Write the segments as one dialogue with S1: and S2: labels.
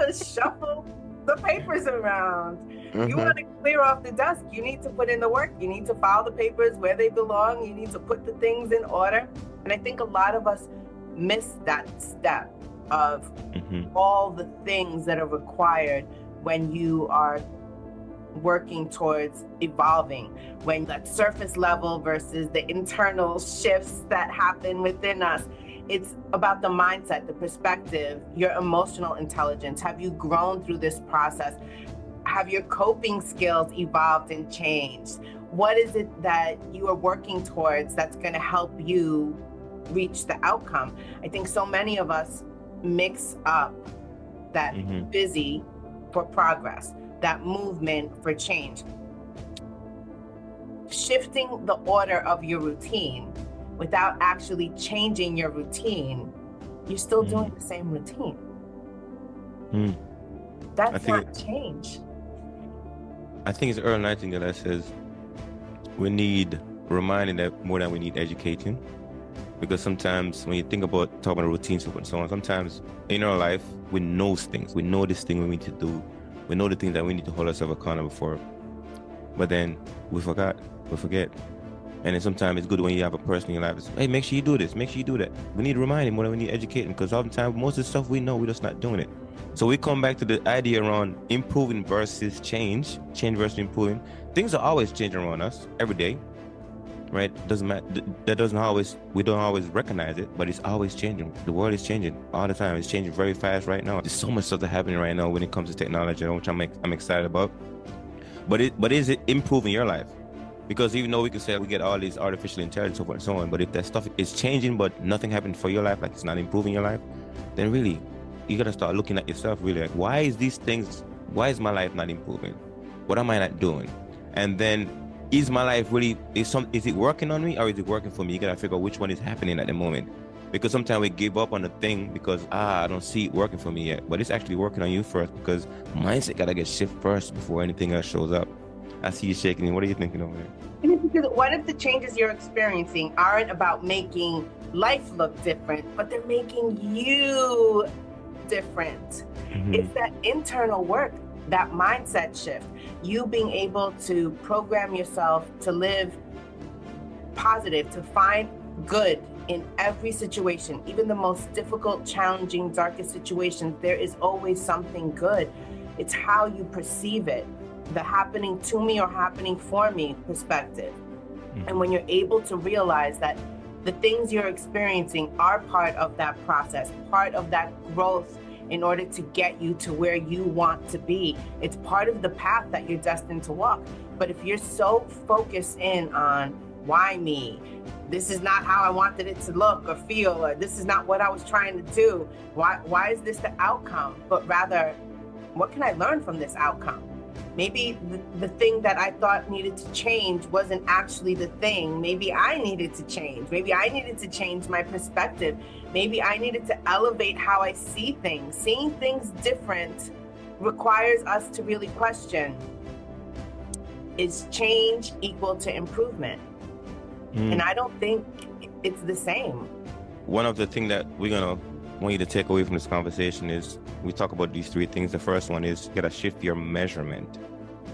S1: to shuffle the papers around. You want to clear off the dust. You need to put in the work. You need to file the papers where they belong. You need to put the things in order. And I think a lot of us miss that step of all the things that are required when you are working towards evolving, when that surface level versus the internal shifts that happen within us. It's about the mindset, the perspective, your emotional intelligence. Have you grown through this process? Have your coping skills evolved and changed? What is it that you are working towards that's going to help you reach the outcome? I think so many of us mix up that busy for progress, that movement for change. Shifting the order of your routine without actually changing your routine, you're still doing the same routine. That's not change.
S2: I think it's Earl Nightingale that says we need reminding that more than we need educating. Because sometimes when you think about talking about routines and so on, sometimes in our life, we know things. We know this thing we need to do. We know the things that we need to hold ourselves accountable for. But then we forget. And then sometimes it's good when you have a person in your life that's, hey, make sure you do this, make sure you do that. We need reminding more than we need educating, because oftentimes most of the stuff we know, we're just not doing it. So we come back to the idea around improving versus change versus improving. Things are always changing around us every day, right? Doesn't matter. We don't always recognize it, but it's always changing. The world is changing all the time. It's changing very fast right now. There's so much stuff that's happening right now when it comes to technology, which I'm excited about. But is it improving your life? Because even though we can say we get all these artificial intelligence and so on, but if that stuff is changing but nothing happened for your life, like it's not improving your life, then really you gotta start looking at yourself really like, why is my life not improving? What am I not doing? And then is my life really, is it working on me or is it working for me? You gotta figure out which one is happening at the moment. Because sometimes we give up on a thing because I don't see it working for me yet, but it's actually working on you first, because mindset gotta get shifted first before anything else shows up. I see you shaking. What are you thinking over there?
S1: Because what if the changes you're experiencing aren't about making life look different, but they're making you different? It's that internal work, that mindset shift, you being able to program yourself to live positive, to find good in every situation, even the most difficult, challenging, darkest situations. There is always something good. It's how you perceive it. The happening to me or happening for me perspective. And when you're able to realize that the things you're experiencing are part of that process, part of that growth in order to get you to where you want to be, it's part of the path that you're destined to walk. But if you're so focused in on why me, this is not how I wanted it to look or feel, or this is not what I was trying to do, why is this the outcome? But rather, what can I learn from this outcome? Maybe the thing that I thought needed to change wasn't actually the thing. Maybe I needed to change. Maybe I needed to change my perspective. Maybe I needed to elevate how I see things. Seeing things different requires us to really question, is change equal to improvement? And I don't think it's the same.
S2: One of the things that we're going to want you to take away from this conversation is we talk about these three things. The first one is you gotta shift your measurement.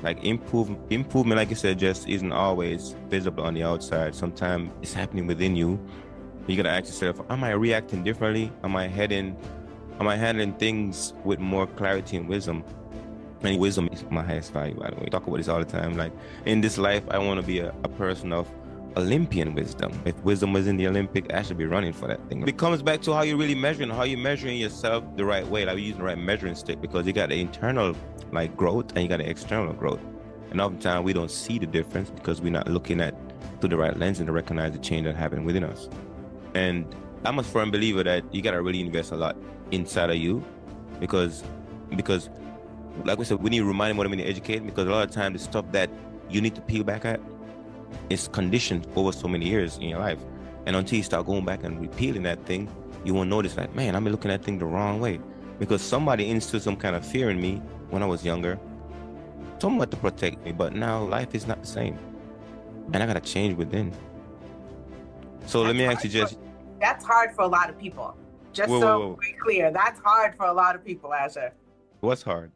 S2: Like improvement, like you said, just isn't always visible on the outside. Sometimes it's happening within you. You gotta ask yourself, am I reacting differently? Am I handling things with more clarity and wisdom? And wisdom is my highest value, by the way. We talk about this all the time. Like in this life, I want to be a person of Olympian wisdom. If wisdom was in the Olympic, I should be running for that thing. It comes back to how you're really measuring, how you're measuring yourself the right way, like using the right measuring stick, because you got the internal like growth and you got the external growth. And oftentimes we don't see the difference because we're not looking at through the right lens and to recognize the change that happened within us. And I'm a firm believer that you got to really invest a lot inside of you because like we said, we need to remind more than we need to educate, because a lot of times the stuff that you need to peel back at, it's conditioned over so many years in your life. And until you start going back and repealing that thing, you won't notice like, man, I've been looking at that thing the wrong way. Because somebody instilled some kind of fear in me when I was younger, somewhat to protect me, but now life is not the same. And I gotta change within. So let me ask you just...
S1: That's hard for a lot of people. Just so we're clear, that's hard for a lot of people, Asher.
S2: What's hard?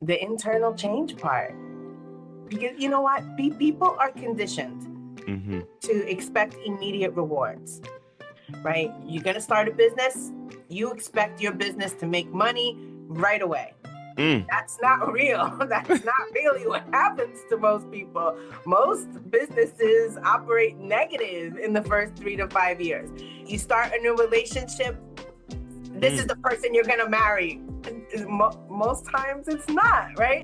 S1: The internal change part. Because you know what? People are conditioned to expect immediate rewards, right? You're going to start a business. You expect your business to make money right away. That's not real. That's not really what happens to most people. Most businesses operate negative in the first 3 to 5 years. You start a new relationship. This is the person you're going to marry. Most times it's not, right?